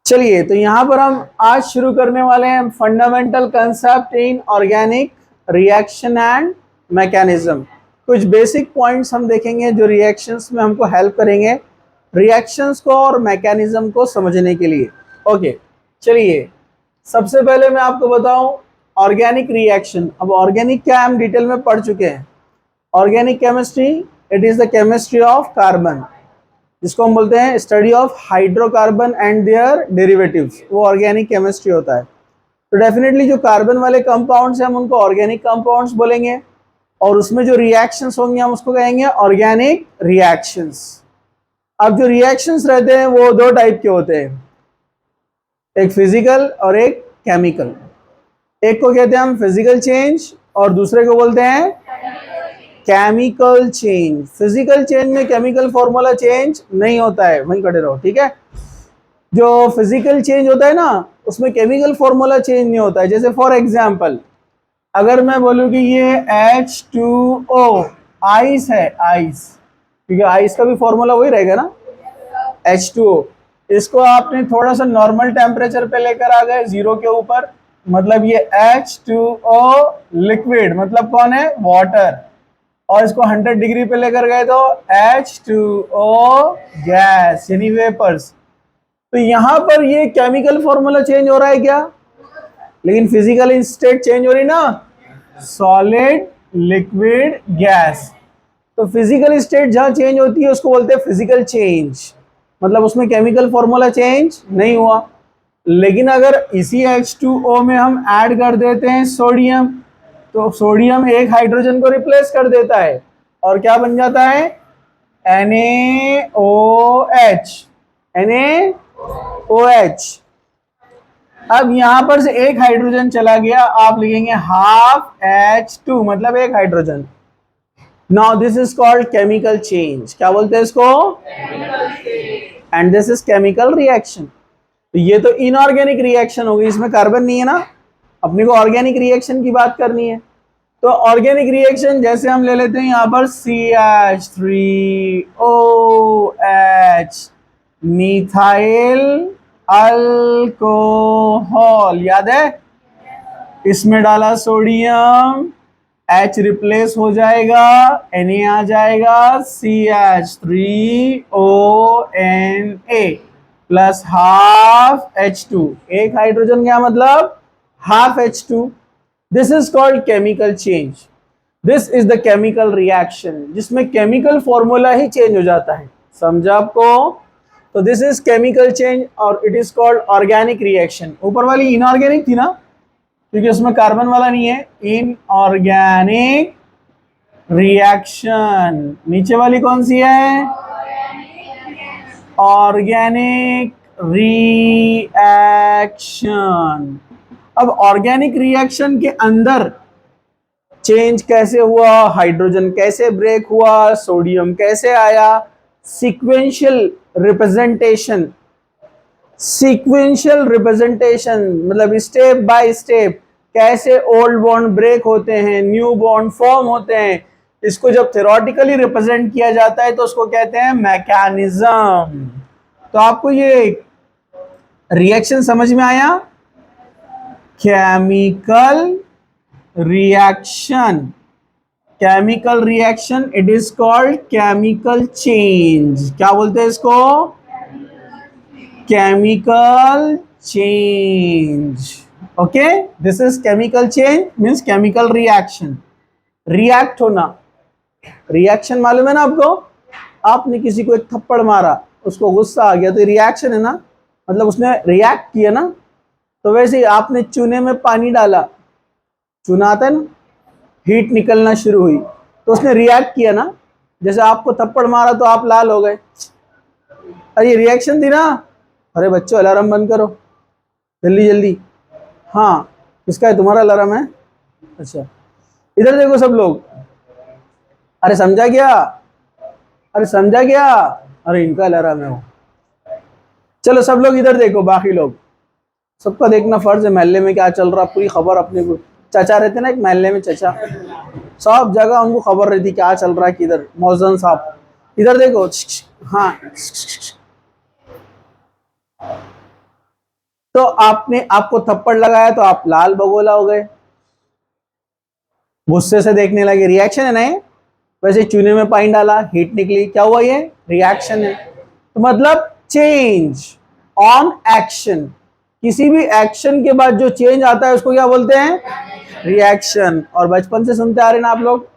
चलिए, तो यहाँ पर हम आज शुरू करने वाले हैं fundamental concept in organic reaction and mechanism. कुछ बेसिक पॉइंट्स हम देखेंगे जो रिएक्शंस में हमको हेल्प करेंगे रिएक्शंस को और मैकेनिज्म को समझने के लिए। ओके, चलिए सबसे पहले मैं आपको बताऊं ऑर्गेनिक रिएक्शन। अब ऑर्गेनिक क्या हम डिटेल में पढ़ चुके हैं। Organic chemistry, it is the chemistry of carbon, जिसको हम बोलते हैं study of hydrocarbon and their derivatives, वो ऑर्गेनिक केमिस्ट्री होता है। तो डेफिनेटली जो कार्बन वाले कंपाउंड्स हैं हम उनको ऑर्गेनिक कंपाउंड्स बोलेंगे, और उसमें जो रिएक्शंस होंगे हम उसको कहेंगे ऑर्गेनिक रिएक्शंस। अब जो रिएक्शंस रहते हैं वो दो टाइप के होते हैं, एक फिजिकल और एक केमिकल। एक को कहते हैं हम फिजिकल चेंज और दूसरे को बोलते हैं केमिकल चेंज। फिजिकल चेंज में केमिकल फॉर्मूला चेंज नहीं होता है, वहीं खड़े रहो, ठीक है। जो फिजिकल चेंज होता है ना उसमें केमिकल फॉर्मूला चेंज नहीं होता है। जैसे फॉर एग्जांपल अगर मैं बोलूं कि ये H2O आइस है, आइस, क्योंकि आइस का भी फॉर्मूला वही रहेगा ना, H2O। इसको आपने थोड़ा सा नॉर्मल टेम्परेचर पे लेकर आ गए 0 के ऊपर, मतलब ये H2O लिक्विड, मतलब कौन है, वाटर, और इसको 100 डिग्री पे लेकर गए तो H2O गैस यानी वेपर्स। तो यहां पर ये केमिकल फॉर्मूला चेंज हो रहा है क्या, लेकिन फिजिकल स्टेट चेंज हो रही ना, सॉलिड लिक्विड गैस। तो फिजिकल स्टेट जहां चेंज होती है उसको बोलते हैं फिजिकल चेंज, मतलब उसमें केमिकल फॉर्मूला चेंज नहीं हुआ। लेकिन अगर इसी H2O में हम ऐड कर देते हैं सोडियम, तो सोडियम एक हाइड्रोजन को रिप्लेस कर देता है और क्या बन जाता है, NaOH, NaOH। अब यहां पर से एक हाइड्रोजन चला गया, आप लिखेंगे हाफ H2, मतलब एक hydrogen. Now this is called chemical change. क्या बोलते हैं इसको, and this is chemical reaction. तो ये तो इनऑर्गेनिक रिएक्शन होगी, इसमें कार्बन नहीं है ना, अपने को ऑर्गेनिक रिएक्शन की बात करनी है। तो ऑर्गेनिक रिएक्शन जैसे हम ले लेते हैं यहाँ पर CH3OH, मिथाइल अल्कोहल, याद है, इसमें डाला सोडियम, H रिप्लेस हो जाएगा, Na आ जाएगा, CH3ONA प्लस हाफ H2, एक हाइड्रोजन क्या मतलब half H2। This is called chemical change. This is the chemical reaction, जिसमें केमिकल फॉर्मूला ही चेंज हो जाता है, समझा आपको। तो दिस इज केमिकल चेंज और it is called organic reaction. ऊपर वाली इनऑर्गेनिक थी ना, क्योंकि उसमें कार्बन वाला नहीं है, इनऑर्गेनिक रिएक्शन। नीचे वाली कौन सी है, ऑर्गेनिक रिएक्शन। अब ऑर्गेनिक रिएक्शन के अंदर चेंज कैसे हुआ, हाइड्रोजन कैसे ब्रेक हुआ, सोडियम कैसे आया, सीक्वेंशियल रिप्रेजेंटेशन। सीक्वेंशियल रिप्रेजेंटेशन मतलब स्टेप बाय स्टेप कैसे ओल्ड बॉन्ड ब्रेक होते हैं, न्यू बॉन्ड फॉर्म होते हैं। इसको जब थ्योरेटिकली रिप्रेजेंट किया जाता है तो उसको कहते हैं मैकेनिज्म। तो आपको ये रिएक्शन समझ में आया, chemical reaction. Chemical reaction it is called chemical change. क्या बोलते हैं इसको, chemical change. Okay, this is chemical change means chemical reaction. React होना, रिएक्शन मालूम है ना आपको, आपने किसी को एक थप्पड़ मारा, उसको गुस्सा आ गया तो रिएक्शन है ना, मतलब उसने रिएक्ट किया ना। तो वैसे ही आपने चूने में पानी डाला, चूना आता है ना, हीट निकलना शुरू हुई तो उसने रिएक्ट किया ना। जैसे आपको थप्पड़ मारा तो आप लाल हो गए, अरे ये रिएक्शन थी ना। अरे बच्चों अलार्म बंद करो जल्दी जल्दी। हाँ, किसका है, तुम्हारा अलार्म है, अच्छा। इधर देखो सब लोग, अरे समझा क्या, अरे समझा क्या, अरे इनका अलार्म है वो। चलो सब लोग इधर देखो, बाकी लोग सबका देखना फर्ज है, मोहल्ले में क्या चल रहा पूरी खबर अपने को। चाचा रहते ना एक मोहल्ले में, चाचा सब जगह उनको खबर रहती क्या चल रहा है किधर। मौजन साहब इधर देखो, हाँ तो आपने आपको थप्पड़ लगाया तो आप लाल बगोला हो गए, गुस्से से देखने लगे, रिएक्शन है ना ये। वैसे चूने में पानी डाला, हीट निकली, क्या हुआ, ये रिएक्शन है। तो मतलब चेंज ऑन एक्शन, किसी भी एक्शन के बाद जो चेंज आता है उसको क्या बोलते हैं, रिएक्शन। और बचपन से सुनते आ रहे हैं ना आप लोग,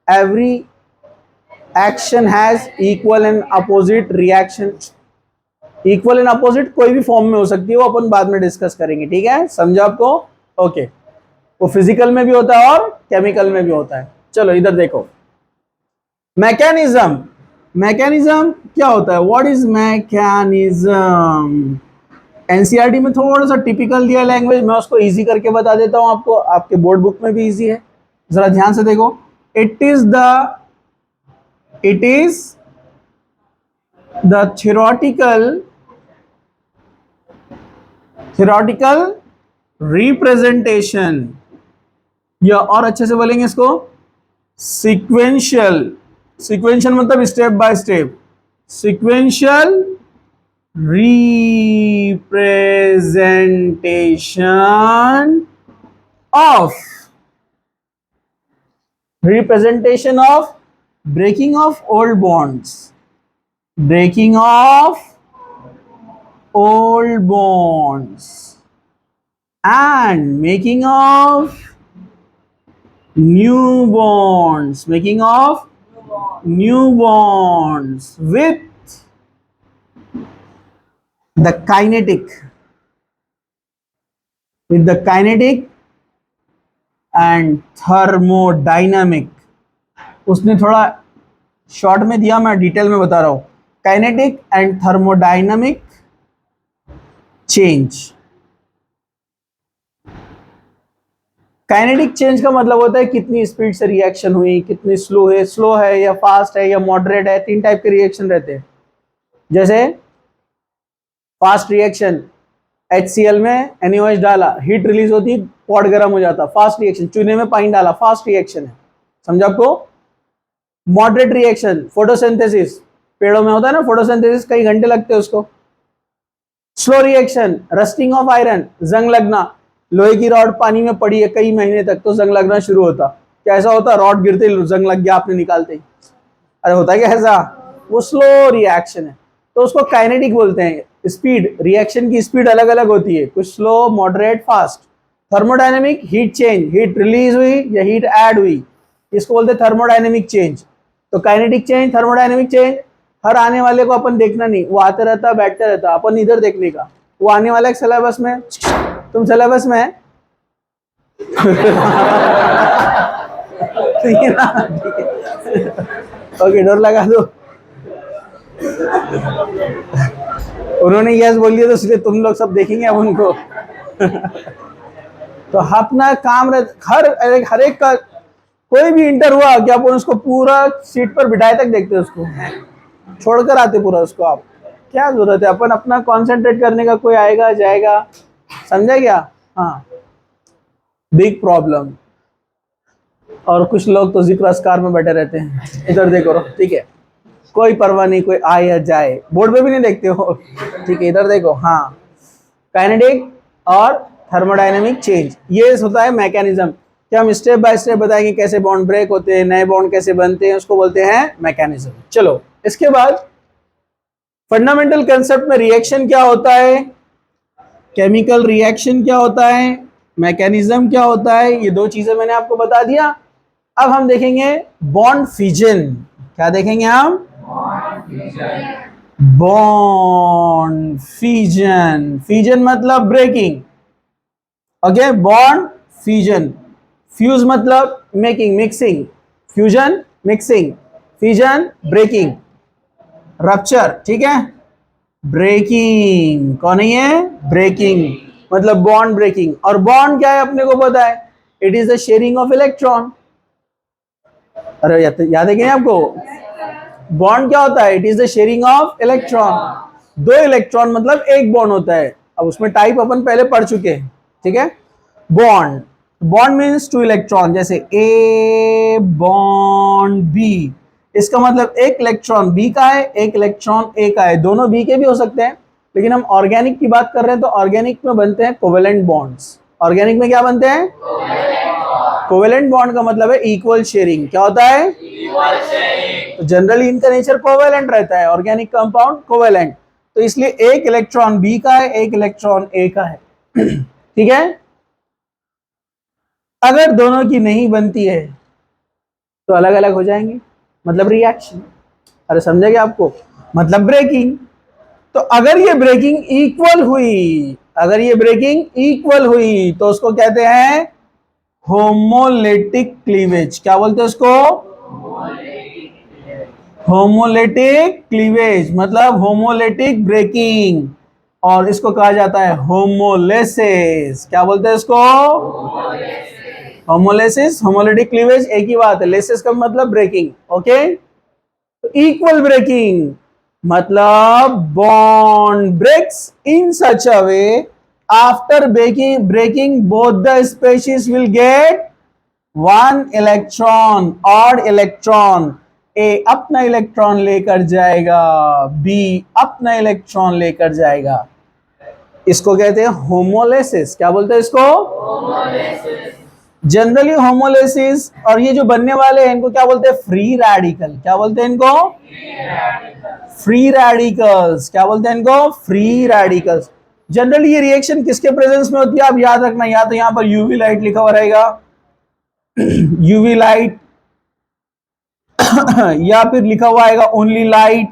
every action has equal and opposite reaction. Equal and opposite कोई भी फॉर्म में हो सकती है, वो अपन बाद में डिस्कस करेंगे, ठीक है, समझा आपको, ओके। वो फिजिकल में भी होता है और केमिकल में भी होता है। चलो इधर देखो, मैकेनिज्म। मैकेनिज्म क्या होता है, व्हाट इज मैकेनिज्म। एनसीईआरटी में थोड़ा सा टिपिकल दिया लैंग्वेज, मैं उसको इजी करके बता देता हूं आपको, आपके बोर्ड बुक में भी इजी है, जरा ध्यान से देखो। It is the theoretical representation, या और अच्छे से बोलेंगे इसको, सीक्वेंशियल। सीक्वेंशियल मतलब step by step, sequential representation of breaking of old bonds, breaking of old bonds and making of new bonds, making of new bonds with the kinetic, with the kinetic and thermodynamic। उसने थोड़ा short में दिया, मैं detail में बता रहा हूं, kinetic and thermodynamic change. Kinetic change का मतलब होता है कितनी स्पीड से रिएक्शन हुई, कितनी स्लो है या फास्ट है या मॉडरेट है, तीन टाइप के रिएक्शन रहते हैं। जैसे फास्ट रिएक्शन, HCl में NaOH डाला, हीट रिलीज होती, पॉट गर्म हो जाता, फास्ट रिएक्शन। चूने में पानी डाला, फास्ट रिएक्शन है, समझा आपको। मॉडरेट रिएक्शन, फोटोसिंथेसिस, पेड़ों में होता है ना फोटोसिंथेसिस, कई घंटे लगते हैं उसको। Slow reaction, rusting of iron, जंग लगना, लोहे की रॉड पानी में पड़ी है कई महीने तक तो जंग लगना शुरू होता। कैसा होता, रॉड गिरते जंग लग गया, आपने निकालते ही, अरे होता है क्या ऐसा, वो स्लो रिएक्शन है, तो उसको काइनेटिक बोलते हैं। स्पीड, रिएक्शन की स्पीड अलग अलग होती है, कुछ slow, moderate, fast. Thermodynamic, heat change, heat release हुई या हीट ऐड हुई, इसको बोलते हैं थर्मोडायनेमिक चेंज। तो काइनेटिक चेंज, थर्मोडायनेमिक चेंज, हर आने वाले को अपन देखना नहीं, वो आते रहता बैठते रहता, अपन इधर देखने का, वो आने वाला एक सिलेबस में, तुम सिलेबस में है ठीक है ना, ठीक है, ओके, डोर लगा दो। उन्होंने यस बोल दिया तो इसलिए तुम लोग सब देखेंगे अब उनको तो अपना काम हर एक का, कोई भी इंटर हुआ क्या अपन उसको पूरा सीट पर बिठाए तक देखते हैं, उसको छोड़कर आते पूरा उसको। आप क्या जरूरत है, अपन अपना कंसंट्रेट करने का, कोई आएगा जाएगा, समझा क्या। हाँ, बिग प्रॉब्लम। और कुछ लोग तो जिक्र अस्कार में बैठे रहते हैं, इधर देखो, ठीक है, कोई परवाह नहीं, कोई आए या जाए, बोर्ड पे भी नहीं देखते हो, ठीक है, इधर देखो। हाँ, काइनेटिक और थर्मोडायनेमिक चेंज, ये होता है मैकेनिज्म, कि हम स्टेप बाय स्टेप बताएंगे कैसे बॉन्ड ब्रेक होते हैं, नए बॉन्ड कैसे बनते हैं, उसको बोलते हैं मैकेनिज्म। चलो इसके बाद फंडामेंटल कंसेप्ट में रिएक्शन क्या होता है, केमिकल रिएक्शन क्या होता है, मैकेनिज्म क्या होता है, ये दो चीजें मैंने आपको बता दिया। अब हम देखेंगे बॉन्ड फिजन। क्या देखेंगे हम, बॉन्ड फिजन। फिजन मतलब breaking, okay, bond fission. Fuse मतलब making, mixing, fusion mixing, fission breaking, rupture, ठीक है, ब्रेकिंग, कौन है, ब्रेकिंग मतलब बॉन्ड ब्रेकिंग। और बॉन्ड क्या है अपने को पता है, it is the sharing of electron. अरे याद है कि नहीं आपको, बॉन्ड क्या होता है, it is the sharing of electron. दो इलेक्ट्रॉन मतलब एक बॉन्ड होता है, अब उसमें टाइप अपन पहले पढ़ चुके हैं, ठीक है। Bond, bond means two electron, जैसे ए बॉन्ड बी, इसका मतलब एक इलेक्ट्रॉन बी का है, एक इलेक्ट्रॉन ए का है, दोनों बी के भी हो सकते हैं, लेकिन हम ऑर्गेनिक की बात कर रहे हैं तो ऑर्गेनिक में बनते हैं कोवेलेंट बॉन्ड्स। ऑर्गेनिक में क्या बनते हैं? कोवेलेंट बॉन्ड का मतलब है इक्वल शेयरिंग। क्या होता है? Equal sharing. तो जनरली इनका नेचर कोवेलेंट रहता है, ऑर्गेनिक कंपाउंड कोवेलेंट, तो इसलिए एक इलेक्ट्रॉन बी का है, एक इलेक्ट्रॉन ए का है। ठीक है। अगर दोनों की नहीं बनती है तो अलग अलग हो जाएंगे, मतलब रिएक्शन। अरे समझेंगे आपको, मतलब ब्रेकिंग। तो अगर ये ब्रेकिंग इक्वल हुई, अगर ये ब्रेकिंग इक्वल हुई तो उसको कहते हैं होमोलेटिक क्लीवेज। क्या बोलते हैं उसको? होमोलेटिक क्लीवेज, मतलब होमोलेटिक ब्रेकिंग। और इसको कहा जाता है होमोलेसिस। क्या बोलते हैं इसको? होमोलेसिस, होमोलेटिक क्लीवेज एक ही बात है। लेसिस का मतलब ब्रेकिंग। ओके, इक्वल ब्रेकिंग मतलब bond breaks in such a way after breaking both the species will get one electron, odd electron। ए अपना इलेक्ट्रॉन लेकर जाएगा, बी अपना इलेक्ट्रॉन लेकर जाएगा। इसको कहते हैं होमोलेसिस। क्या बोलते हैं इसको? होमोलेसिस। जनरली होमोलेसिस और ये जो बनने वाले हैं इनको क्या बोलते हैं? Free radical. क्या बोलते हैं इनको? Free radicals. क्या बोलते हैं इनको? Free radicals. जनरली ये रिएक्शन किसके प्रेजेंस में होती है? आप याद रखना, या तो यहां पर यूवी लाइट लिखा हुआ रहेगा, यूवी लाइट, या फिर लिखा हुआ आएगा ओनली लाइट,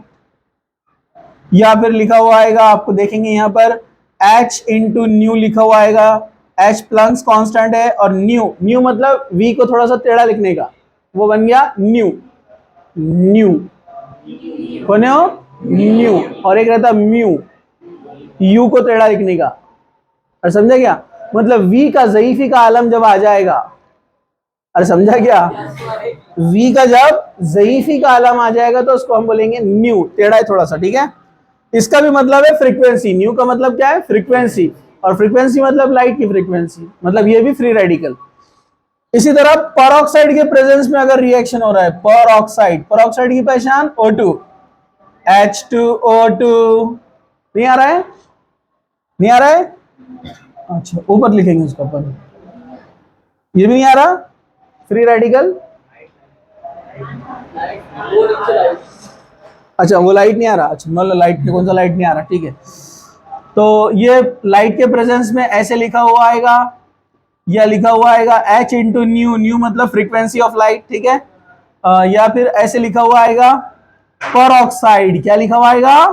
या फिर लिखा हुआ आएगा, आपको देखेंगे यहां पर H इंटू न्यू लिखा हुआ आएगा। H प्लंक्स कांस्टेंट है, और न्यू, न्यू मतलब V को थोड़ा सा टेढ़ा लिखने का, वो बन गया न्यू। न्यू बने हो न्यू, और एक रहता म्यू, यू को टेढ़ा लिखने का। और समझा क्या? मतलब V का ज़ईफ़ी का आलम जब आ जाएगा, अरे समझा क्या? V का जब ज़ईफ़ी का आलम आ जाएगा तो उसको हम बोलेंगे न्यू, टेढ़ा है थोड़ा सा। ठीक है, इसका भी मतलब है फ्रीक्वेंसी। न्यू का मतलब क्या है? फ्रीक्वेंसी, और फ्रीक्वेंसी मतलब लाइट की फ्रीक्वेंसी, मतलब ये भी फ्री रेडिकल। इसी तरह परऑक्साइड के प्रेजेंस में अगर रिएक्शन हो रहा है, परऑक्साइड, परऑक्साइड की पहचान O2, H2O2। नहीं आ रहा है? नहीं आ रहा है? अच्छा, ऊपर लिखेंगे उसका पर, ये भी नहीं आ रहा। फ्री रेडिकल, अच्छा वो लाइट नहीं आ रहा। अच्छा मतलब लाइट, कौन सा लाइट नहीं आ रहा? ठीक है, तो ये लाइट के प्रेजेंस में ऐसे लिखा हुआ आएगा, या लिखा हुआ आएगा H इंटू न्यू, न्यू मतलब फ्रीक्वेंसी ऑफ लाइट। ठीक है, या फिर ऐसे लिखा हुआ आएगा परऑक्साइड। क्या लिखा हुआ आएगा?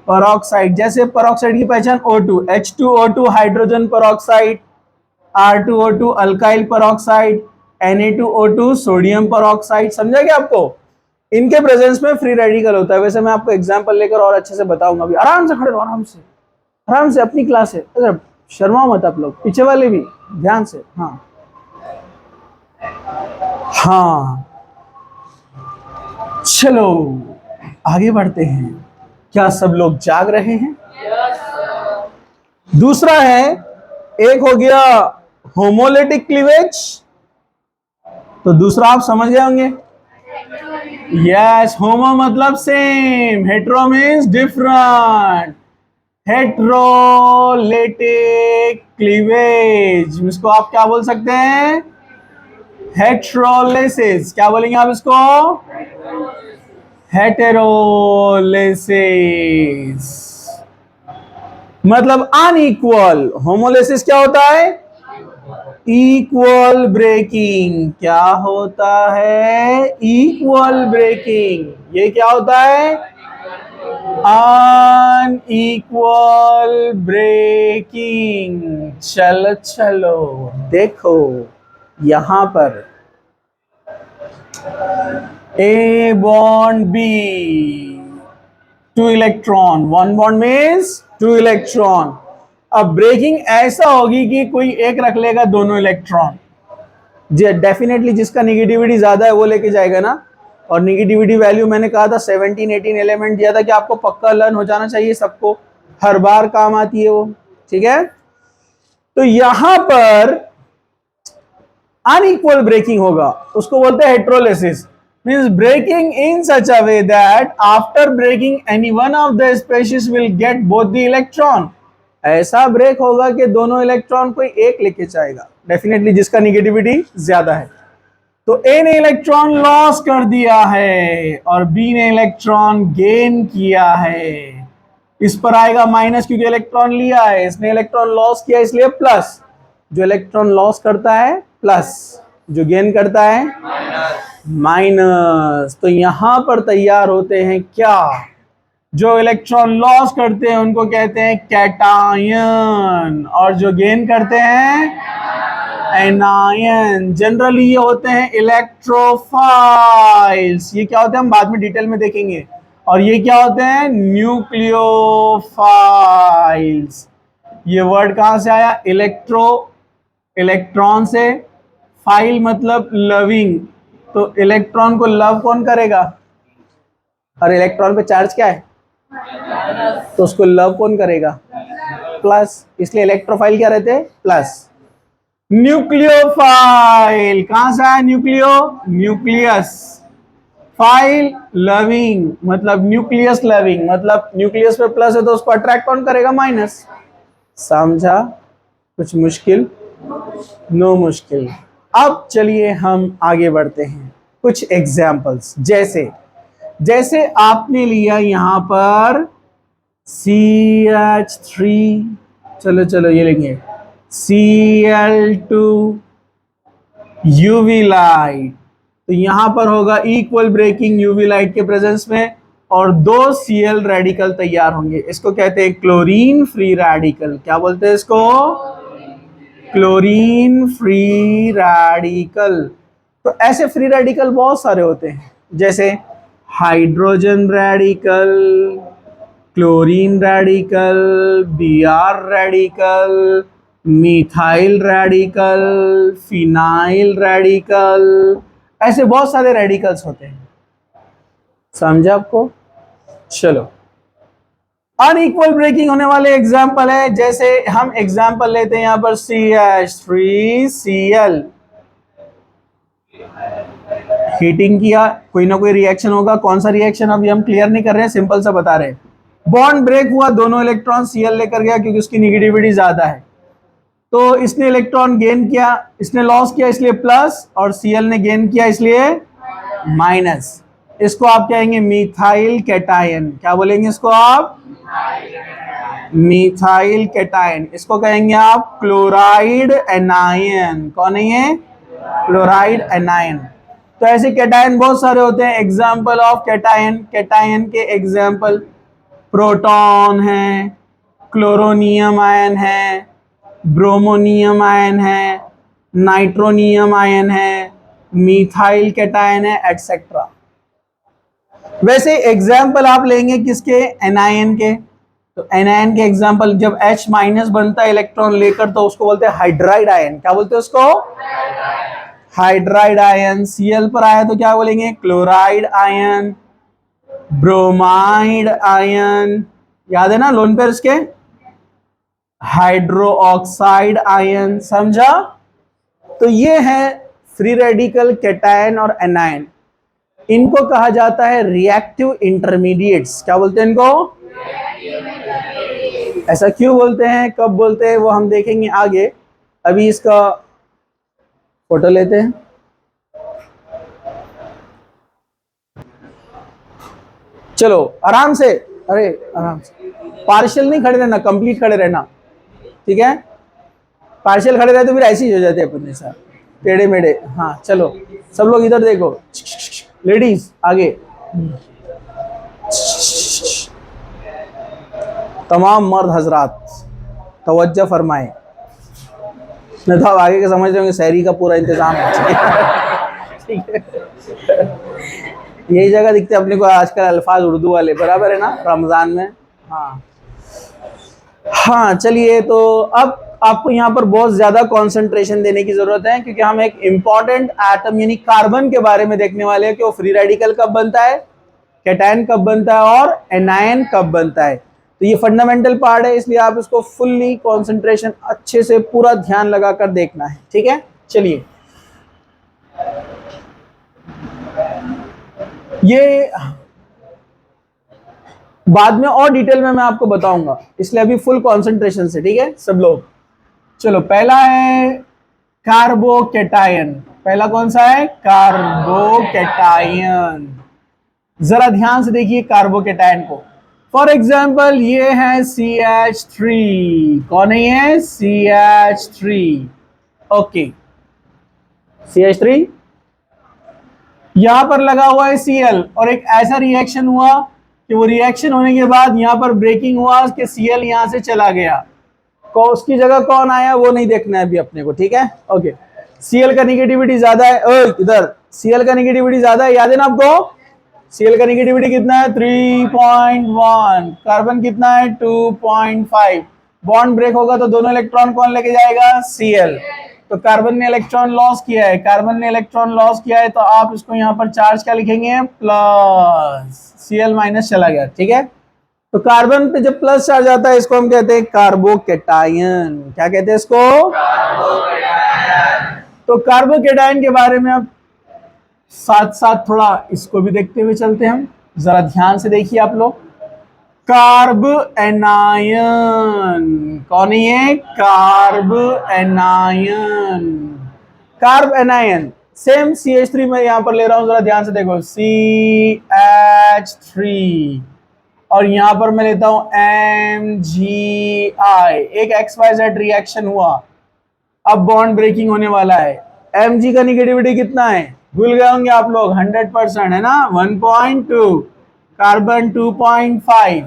परऑक्साइड। जैसे परऑक्साइड की पहचान O2, H2O2 hydrogen peroxide, R2O2 alkyl peroxide, Na2O2 sodium peroxide. समझा क्या आपको? इनके प्रेजेंस में फ्री रेडिकल होता है। वैसे मैं आपको एग्जांपल लेकर और अच्छे से बताऊंगा। अभी आराम से खड़े रहो, आराम से, आराम से, अपनी क्लास है। अगर शर्माओ मत आप लोग, पीछे वाले भी ध्यान से। हाँ हाँ, चलो आगे बढ़ते हैं। क्या सब लोग जाग रहे हैं? दूसरा है, एक हो गया होमोलेटिक क्लीवेज, तो दूसरा आप समझ गए होंगे। यस, होमो मतलब same, hetero means different. Heterolytic cleavage, इसको आप क्या बोल सकते हैं? हेट्रोलिसिस। क्या बोलेंगे आप इसको? हेटेरोलिसिस मतलब अनइक्वल। होमोलिसिस क्या होता है? Equal breaking. क्या होता है? Equal breaking. ये क्या होता है? Unequal breaking. चलो चलो देखो यहां पर A bond B, 2 electron, 1 bond means 2 electron. अब ब्रेकिंग ऐसा होगी कि कोई एक रख लेगा दोनों इलेक्ट्रॉन, डेफिनेटली जिसका निगेटिविटी ज्यादा है वो लेके जाएगा ना। और निगेटिविटी वैल्यू मैंने कहा था 17-18 एलिमेंट दिया था कि आपको पक्का लर्न हो जाना चाहिए, सबको हर बार काम आती है वो। ठीक है, तो यहां पर अनइक्वल ब्रेकिंग होगा, उसको बोलते हैं हेट्रोलिसिस। means breaking in such a way that after breaking any one of the species will get both the electron. ऐसा ब्रेक होगा कि दोनों इलेक्ट्रॉन कोई एक लेके जाएगा डेफिनेटली, जिसका निगेटिविटी ज्यादा है। तो ए ने इलेक्ट्रॉन लॉस कर दिया है और बी ने इलेक्ट्रॉन गेन किया है। इस पर आएगा माइनस क्योंकि इलेक्ट्रॉन लिया है, इसने इलेक्ट्रॉन लॉस किया इसलिए प्लस। जो इलेक्ट्रॉन लॉस करता है प्लस, जो गेन करता है माइनस। तो यहां पर तैयार होते हैं क्या, जो इलेक्ट्रॉन लॉस करते हैं उनको कहते हैं कैटायन, और जो गेन करते हैं एनायन। जनरली ये होते हैं इलेक्ट्रोफाइल्स। ये क्या होते हैं हम बाद में डिटेल में देखेंगे। और ये क्या होते हैं, न्यूक्लियोफाइल्स। ये वर्ड कहां से आया, इलेक्ट्रॉन से, फाइल मतलब लविंग। तो इलेक्ट्रॉन को लव कौन करेगा, और इलेक्ट्रॉन पे चार्ज क्या है, तो उसको लव कौन करेगा, प्लस। इसलिए इलेक्ट्रोफाइल क्या रहते हैं, प्लस। न्यूक्लियोफाइल कहां से आया, न्यूक्लियस। फाइल लविंग मतलब न्यूक्लियस लविंग, मतलब न्यूक्लियस पे प्लस है तो उसको अट्रैक्ट कौन करेगा, माइनस। समझा, कुछ मुश्किल, नो मुश्किल। अब चलिए हम आगे बढ़ते हैं, कुछ एग्जाम्पल्स। जैसे आपने लिया यहां पर CH3, चलो ये लेंगे Cl2 UV लाइट। तो यहां पर होगा इक्वल ब्रेकिंग यूवी लाइट के प्रेजेंस में, और दो Cl रेडिकल तैयार होंगे। इसको कहते हैं क्लोरीन फ्री रेडिकल। क्या बोलते हैं इसको, क्लोरीन फ्री रेडिकल। तो ऐसे फ्री रेडिकल बहुत सारे होते हैं, जैसे hydrogen radical, chlorine radical, Br radical, methyl radical, phenyl radical, ऐसे बहुत सारे रेडिकल्स होते हैं। समझा आपको। चलो, अनइक्वल ब्रेकिंग होने वाले एग्जाम्पल है, जैसे हम एग्जाम्पल लेते हैं यहां पर CH3Cl। हीटिंग किया, कोई ना कोई रिएक्शन होगा। कौन सा रिएक्शन अभी हम क्लियर नहीं कर रहे हैं, सिंपल सा बता रहे हैं। बॉन्ड ब्रेक हुआ, दोनों इलेक्ट्रॉन Cl लेकर गया क्योंकि उसकी निगेटिविटी ज्यादा है। तो इसने इलेक्ट्रॉन गेन किया, इसने लॉस किया इसलिए प्लस, और Cl ने गेन किया इसलिए माइनस। इसको आप कहेंगे मिथाइल कैटायन। क्या बोलेंगे इसको आप, मिथाइल कैटायन। इसको कहेंगे आप क्लोराइड एनायन। कौन है ये, क्लोराइड एनायन। तो ऐसे कैटायन बहुत सारे होते हैं। एग्जाम्पल ऑफ कैटायन, कैटायन के एग्जाम्पल प्रोटॉन है, क्लोरोनियम आयन है, ब्रोमोनियम आयन है, नाइट्रोनियम आयन है, मिथाइल कैटायन है, एटसेट्रा। वैसे एग्जाम्पल आप लेंगे किसके, एनायन के। तो एनायन के एग्जाम्पल, जब H माइनस बनता है इलेक्ट्रॉन लेकर तो उसको बोलते हैं हाइड्राइड आयन। क्या बोलते हैं उसको, हाइड्राइड आयन। Cl पर आया तो क्या बोलेंगे, क्लोराइड आयन, ब्रोमाइड आयन। याद है ना लोन पेयर्स के, हाइड्रो ऑक्साइड आयन। समझा। तो ये है फ्री रेडिकल, कैटायन और एनायन। इनको कहा जाता है रिएक्टिव इंटरमीडिएट्स। क्या बोलते हैं इनको, ऐसा क्यों बोलते हैं, कब बोलते हैं, वो हम देखेंगे आगे। अभी इसका फोटो लेते हैं। चलो आराम से, अरे आराम से, पार्शियल नहीं खड़े रहना, कंप्लीट खड़े रहना, ठीक है। पार्शियल खड़े रहे तो फिर ऐसे ही हो जाते हैं अपने साथ, टेढ़े मेढ़े। हाँ चलो, सब लोग इधर देखो, लेडीज आगे, तमाम मर्द हजरात तवज्जो फरमाए, नहीं तो आप आगे के समझ रहे होंगे शहरी का पूरा इंतजाम है। ठीक है, यही जगह दिखते अपने को आजकल अल्फाज उर्दू वाले, बराबर है ना, रमजान में। हाँ चलिए, तो अब आपको यहाँ पर बहुत ज्यादा कंसंट्रेशन देने की जरूरत है, क्योंकि हम एक इंपॉर्टेंट एटम यानी कार्बन के बारे में देखने वाले हैं कि वो फ्री रेडिकल कब बनता है, कैटायन कब बनता है और एनायन कब बनता है। तो ये फंडामेंटल पार्ट है, इसलिए आप इसको फुल्ली कंसंट्रेशन अच्छे से पूरा ध्यान लगाकर देखना है, ठीक है। चलिए ये बाद में और डिटेल में मैं आपको बताऊंगा, इसलिए अभी फुल कंसंट्रेशन से, ठीक है सब लोग। चलो पहला है कार्बोकेटायन। पहला कौन सा है? कार्बोकेटायन। जरा ध्यान से देखिए कार्बोकेटायन को। फॉर एग्जाम्पल ये है CH3। कौन है ये? CH3। ओके, CH3 यहां पर लगा हुआ है Cl, और एक ऐसा रिएक्शन हुआ कि वो रिएक्शन होने के बाद यहां पर ब्रेकिंग हुआ कि Cl यहां से चला गया, को उसकी जगह कौन आया वो नहीं देखना है अभी अपने को, ठीक है। ओके, Cl का निगेटिविटी ज्यादा है, इधर Cl का निगेटिविटी ज्यादा है, याद है ना आपको? Cl का निगेटिविटी कितना है? 3.1। कार्बन कितना है? 2.5। बॉन्ड ब्रेक होगा तो दोनों इलेक्ट्रॉन कौन लेके जाएगा? Cl। तो कार्बन ने इलेक्ट्रॉन लॉस किया है, कार्बन ने इलेक्ट्रॉन लॉस किया है, तो आप इसको यहाँ पर चार्ज क्या लिखेंगे? प्लस। Cl माइनस चला गया, ठीक है। तो कार्बन पे जब प्लस चार्ज आता है इसको हम कहते हैं कार्बोकेटायन। क्या कहते हैं इसको? कार्बोकेटायन। तो कार्बोकेटायन के बारे में अब साथ साथ थोड़ा इसको भी देखते हुए चलते हैं हम। जरा ध्यान से देखिए आप लोग। Carb anion. कौन है ये? Carb anion. Carb anion same CH3 में यहां पर ले रहा हूं, जरा ध्यान से देखो। CH3 और यहां पर मैं लेता हूं MgI। एक XYZ रिएक्शन हुआ, अब बॉन्ड ब्रेकिंग होने वाला है। Mg का निगेटिविटी कितना है? भूल गए होंगे आप लोग, 100% है ना, 1.2। कार्बन 2.5।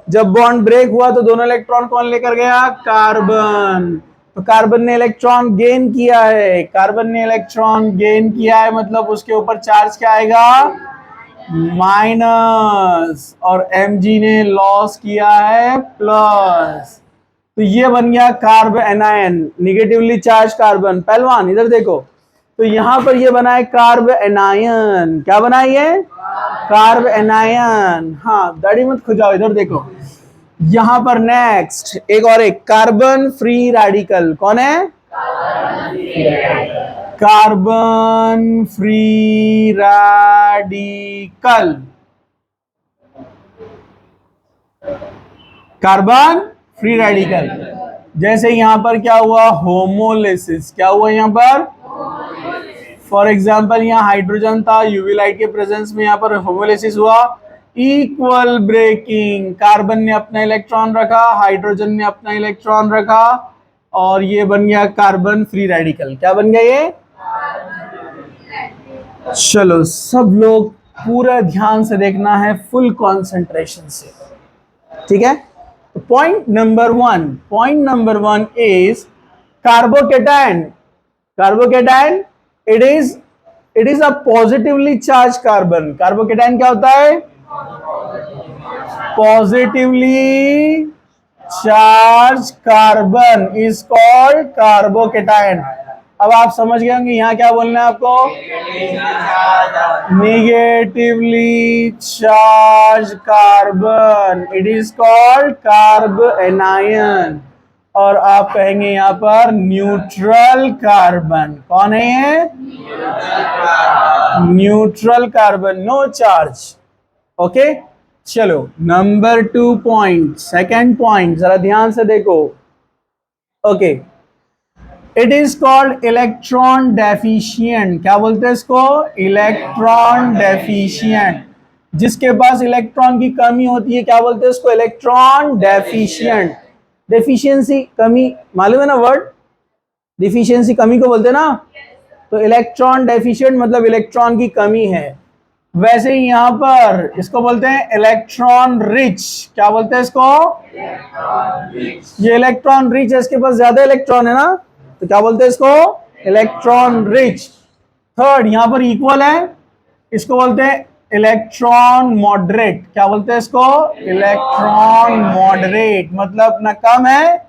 जब बॉन्ड ब्रेक हुआ तो दोनों इलेक्ट्रॉन कौन लेकर गया? कार्बन। तो कार्बन ने इलेक्ट्रॉन गेन किया है, कार्बन ने इलेक्ट्रॉन गेन किया है, मतलब उसके ऊपर चार्ज क्या आएगा? माइनस। और Mg ने लॉस किया है प्लस। तो ये बन गया carb anion, negatively charge carbon. पहलवान इधर देखो, तो यहां पर ये बना है कार्ब एनायन। क्या बना है ये? Carb anion. हाँ, दाढ़ी मत खुजाओ, इधर देखो। यहां पर नेक्स्ट एक और, एक कार्बन फ्री रेडिकल। कौन है? Carbon free radical. Carbon free radical. जैसे यहां पर क्या हुआ? होमोलिसिस। क्या हुआ यहां पर? फॉर एग्जाम्पल यहाँ हाइड्रोजन था, यूवी लाइट के प्रेजेंस में यहाँ पर होमोलिसिस हुआ, इक्वल ब्रेकिंग। कार्बन ने अपना इलेक्ट्रॉन रखा, हाइड्रोजन ने अपना इलेक्ट्रॉन रखा, और ये बन गया कार्बन फ्री रेडिकल। क्या बन गया ये? चलो सब लोग पूरा ध्यान से देखना है, फुल कंसंट्रेशन से, ठीक है। Point number one is carbocation. Carbocation it is a positively charge carbon. Carbocation क्या होता है? Positively charge carbon is called carbocation. अब आप समझ गए होंगे यहाँ क्या बोलना है आपको? Negatively charge carbon, it is called carb anion. और आप कहेंगे यहाँ पर न्यूट्रल कार्बन। कौन है ये? Neutral carbon, no charge. Okay, चलो नंबर 2 पॉइंट, सेकेंड पॉइंट जरा ध्यान से देखो। Okay, it is called electron deficient. क्या बोलते हैं इसको? Electron deficient. जिसके पास इलेक्ट्रॉन की कमी होती है क्या बोलते हैं उसको? Electron deficient. डेफिशिएंसी, कमी, मालूम है ना वर्ड? डिफिशियंसी कमी को बोलते हैं ना। तो इलेक्ट्रॉन डेफिशिएंट मतलब इलेक्ट्रॉन की कमी है। वैसे ही यहां पर इसको बोलते हैं इलेक्ट्रॉन रिच। क्या बोलते हैं इसको? ये इलेक्ट्रॉन रिच है, इसके पास ज्यादा इलेक्ट्रॉन है ना, तो क्या बोलते हैं इसको? Electron rich. थर्ड, यहां पर इक्वल है, इसको बोलते हैं इलेक्ट्रॉन मॉडरेट। क्या बोलते हैं इसको? इलेक्ट्रॉन मॉडरेट, मतलब ना कम है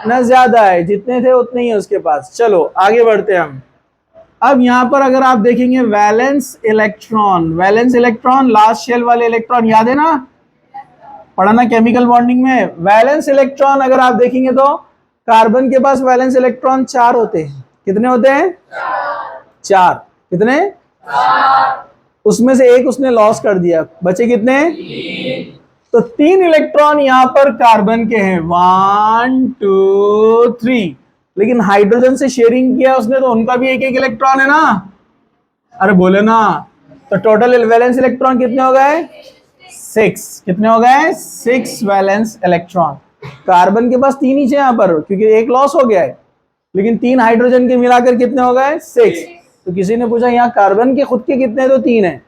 ना ज्यादा है, जितने थे उतने ही है उसके पास। चलो आगे बढ़ते हैं हम। अब यहां पर अगर आप देखेंगे valence electron, valence electron last shell वाले इलेक्ट्रॉन, याद है ना, पढ़ा ना केमिकल बॉन्डिंग में। वैलेंस इलेक्ट्रॉन अगर आप देखेंगे तो कार्बन के पास वैलेंस इलेक्ट्रॉन 4 होते हैं। कितने होते हैं? 4। कितने? उसमें से एक उसने लॉस कर दिया, बचे कितने? तो 3 इलेक्ट्रॉन यहां पर कार्बन के हैं, 1 2 3, लेकिन हाइड्रोजन से शेयरिंग किया उसने, तो उनका भी एक एक इलेक्ट्रॉन है ना। अरे बोले ना। तो टोटल वैलेंस इलेक्ट्रॉन कितने हो गए? 6। कितने हो गए? 6 वैलेंस इलेक्ट्रॉन। कार्बन के पास 3 ही थे यहां पर, क्योंकि एक लॉस हो गया है, लेकिन 3 हाइड्रोजन के मिलाकर कितने हो गए? 6। तो किसी ने पूछा यहाँ कार्बन के खुद के कितने? तो 3 है,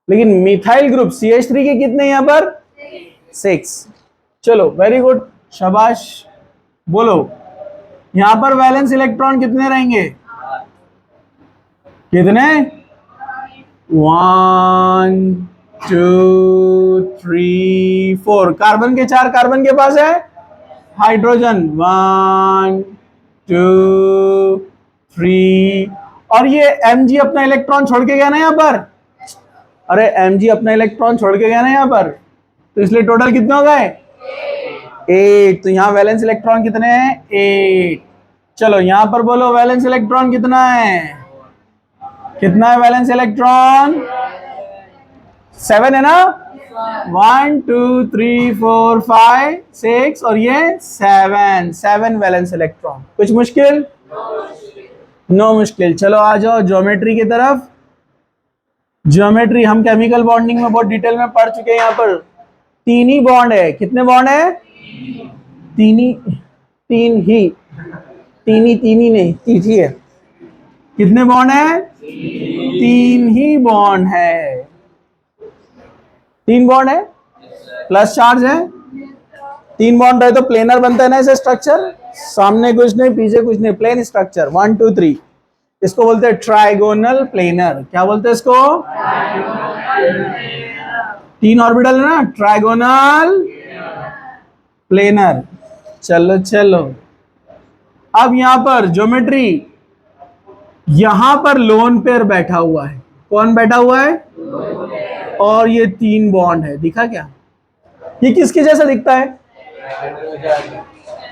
लेकिन मिथाइल ग्रुप CH3 के कितने यहाँ पर? 6। चलो वेरी गुड, शाबाश। बोलो यहां पर वैलेंस इलेक्ट्रॉन कितने रहेंगे? कितने? 1 2 3 4। कार्बन के 4 कार्बन के पास है, हाइड्रोजन 1 2 3, और ये Mg अपना इलेक्ट्रॉन छोड़ के गया ना यहां पर। अरे Mg अपना इलेक्ट्रॉन छोड़ के गया ना यहां पर, तो इसलिए टोटल कितने हो गए? 8। तो यहां वैलेंस इलेक्ट्रॉन कितने हैं? 8। चलो यहां पर बोलो वैलेंस इलेक्ट्रॉन कितना है? कितना है वैलेंस इलेक्ट्रॉन? 7 है ना। 1 2 3 4 5 6, और ये 7 वैलेंस इलेक्ट्रॉन। कुछ मुश्किल? नो मुश्किल। चलो आ जाओ ज्योमेट्री की तरफ। ज्योमेट्री हम केमिकल बॉन्डिंग में बहुत डिटेल में पढ़ चुके हैं। यहाँ पर 3 ही बॉन्ड है। कितने बॉन्ड है? 3 ही, 3 ही, 3 ही नहीं, 3 ही है। कितने बॉन्ड है? 3 ही बॉन्ड है। 3 बॉन्ड है, प्लस चार्ज है। 3 बॉन्ड रहे तो प्लेनर बनता है ना ऐसे स्ट्रक्चर, सामने कुछ नहीं पीछे कुछ नहीं, प्लेन स्ट्रक्चर। 1 2 3, इसको बोलते हैं ट्राइगोनल प्लेनर। क्या बोलते हैं इसको? 3 ऑर्बिटल है ना, ट्राइगोनल प्लेनर। चलो चलो, अब यहां पर ज्योमेट्री, यहां पर लोन पेयर बैठा हुआ है। कौन बैठा हुआ है? और ये 3 बॉन्ड है। दिखा क्या? ये किसके जैसा दिखता है?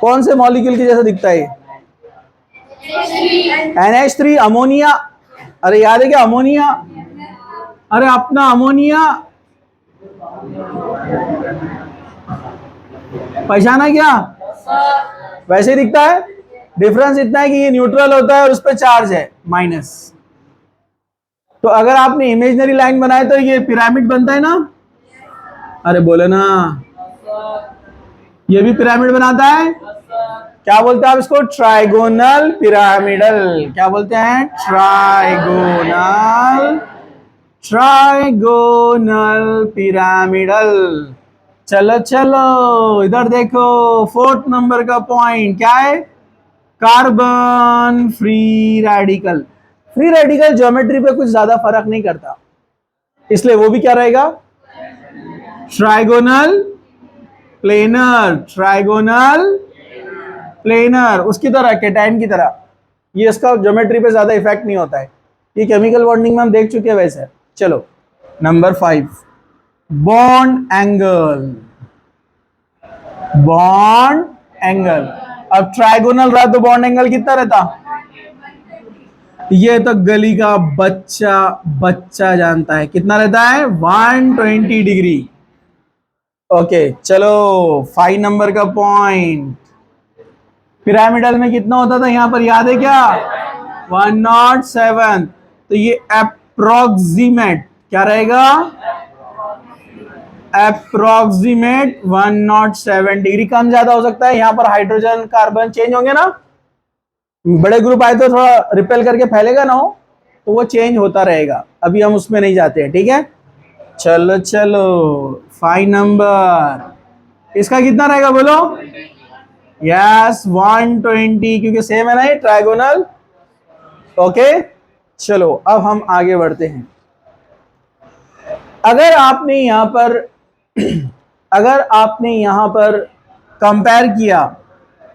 कौन से मॉलिक्यूल के जैसा दिखता है? NH3, ammonia. अरे याद है क्या? अमोनिया। अरे अपना अमोनिया पहचाना क्या? वैसे ही दिखता है। डिफरेंस इतना है कि ये न्यूट्रल होता है और उस पर चार्ज है माइनस। तो अगर आपने इमेजिनरी लाइन बनाए तो ये पिरामिड बनता है ना। अरे बोले ना, ये भी पिरामिड बनाता है। क्या बोलते हैं आप इसको? Trigonal pyramidal. क्या बोलते हैं? Trigonal, trigonal pyramidal. चलो चलो इधर देखो, 4th नंबर का पॉइंट क्या है? Carbon free radical. Free radical geometry पे कुछ ज्यादा फर्क नहीं करता, इसलिए वो भी क्या रहेगा? Trigonal planar. ट्राइगोनल प्लेनर, उसकी तरह, केटाइन की तरह। ये इसका ज्योमेट्री पे ज्यादा इफेक्ट नहीं होता है। ये केमिकल बॉन्डिंग में हम देख चुके हैं वैसे। चलो number 5, bond angle. Bond angle, अब ट्राइगोनल रहा तो बॉन्ड एंगल कितना रहता? ये तो गली का बच्चा जानता है। कितना रहता है? 120 डिग्री। ओके चलो 5 नंबर का पॉइंट, पिरामिडल में कितना होता था यहां पर, याद है क्या? 107। तो ये अप्रोक्सीमेट क्या रहेगा? Approximate 107 degree. कम ज्यादा हो सकता है, यहां पर हाइड्रोजन कार्बन चेंज होंगे ना, बड़े ग्रुप आए तो थोड़ा रिपेल करके फैलेगा ना हो, तो वो चेंज होता रहेगा। अभी हम उसमें नहीं जाते हैं, ठीक है। चलो चलो 5 नंबर, इसका कितना रहेगा बोलो? यस 120, क्योंकि सेम है ना ये ट्राइगोनल। ओके चलो अब हम आगे बढ़ते हैं। अगर आपने यहां पर अगर आपने यहां पर कंपेयर किया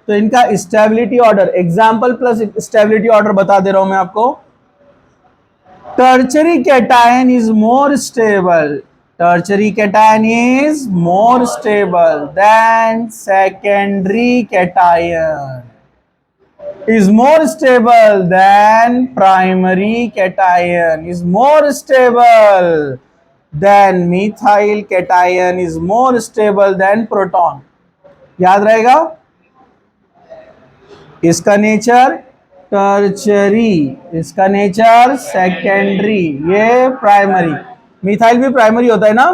तो इनका stability order, example plus stability order बता दे रहा हूं मैं आपको। Tertiary cation is more stable, tertiary cation is more stable then secondary cation. is more stable than primary cation, is more stable than methyl cation, is more stable than proton. याद रहेगा. इसका nature tertiary, इसका nature secondary, ये primary. Methyl भी primary होता है ना.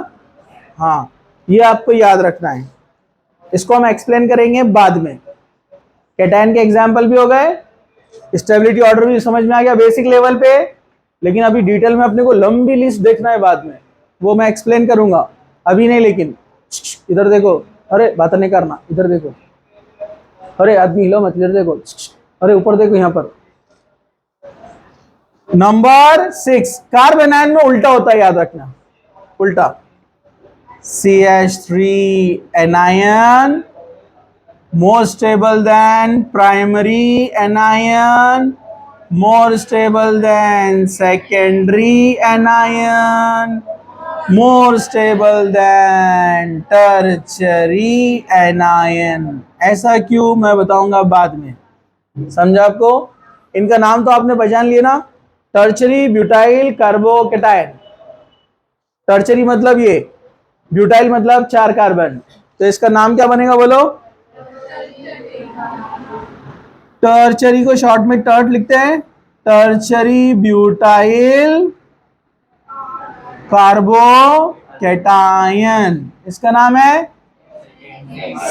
हाँ, ये आपको याद रखना है. इसको हम एक्सप्लेन करेंगे बाद में. कैटायन के एग्जाम्पल भी हो गए, स्टेबिलिटी ऑर्डर भी समझ में आ गया बेसिक लेवल पे. लेकिन अभी डिटेल में अपने को लंबी लिस्ट देखना है बाद में, वो मैं एक्सप्लेन करूंगा, अभी नहीं. लेकिन इधर देखो, अरे बात नहीं करना, इधर देखो, अरे आदमी हिलो मत, इधर देखो, अरे ऊपर देखो यहाँ पर. नंबर 6, कार्बन आयन में उल्टा होता है, याद रखना, उल्टा. CH3 anion more stable than primary anion, more stable than secondary anion, more stable than tertiary anion. ऐसा क्यों मैं बताऊंगा बाद में. समझा आपको. इनका नाम तो आपने पहचान लिया ना, टर्चरी ब्यूटाइल कार्बोकेटायन. टर्चरी मतलब ये, ब्यूटाइल मतलब 4 कार्बन, तो इसका नाम क्या बनेगा बोलो. टर्चरी को शॉर्ट में टर्ट लिखते हैं, टर्चरी ब्यूटाइल कार्बोकेटायन. इसका नाम है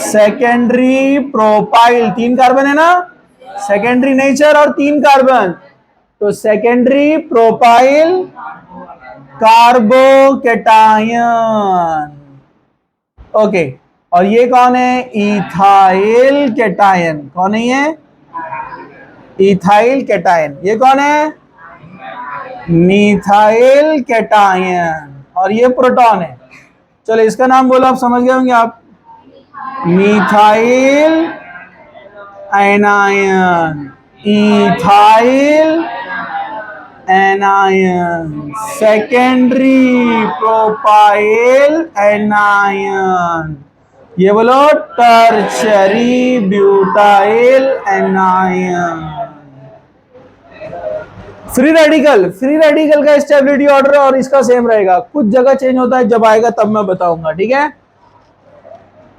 सेकेंडरी प्रोपाइल. 3 कार्बन है ना, सेकेंडरी नेचर और 3 कार्बन, तो सेकेंडरी प्रोपाइल कार्बोकेटायन. ओके, और ये कौन है, इथाइल केटायन. कौन है ये, इथाइल केटायन. ये कौन है, मिथाइल केटायन. और ये प्रोटॉन है. चलो इसका नाम बोलो, आप समझ गए होंगे आप. Methyl anion, ethyl anion, secondary propyl anion. ये बोलो tertiary butyl anion. Free radical, free radical का स्टेबिलिटी ऑर्डर और इसका सेम रहेगा, कुछ जगह चेंज होता है, जब आएगा तब मैं बताऊंगा. ठीक है,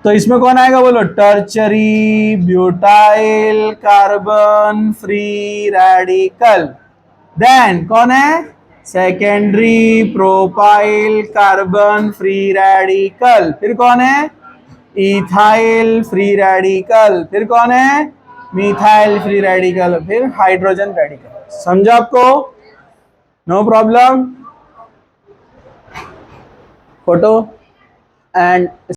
तो इसमें कौन आएगा बोलो, tertiary butyl carbon free radical. Then कौन है, secondary propyl carbon free radical. फिर कौन है, इथाइल फ्री रेडिकल. फिर कौन है, मिथाइल फ्री रेडिकल. फिर हाइड्रोजन रेडिकल. समझा आपको, नो प्रॉब्लम. Photo and